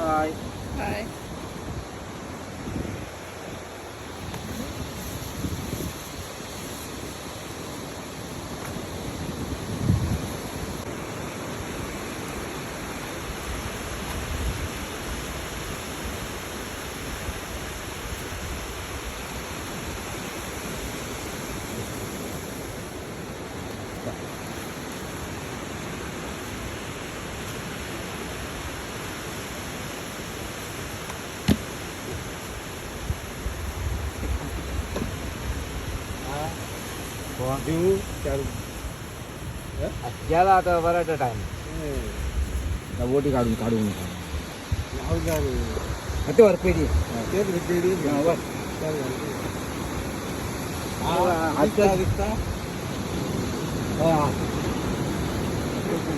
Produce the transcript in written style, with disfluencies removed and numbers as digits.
हाय हाय. देऊ चालू गेला आता बराच टाइम बोटी काढून काढून ते वर पेढी तेच रिपेडी आजच्या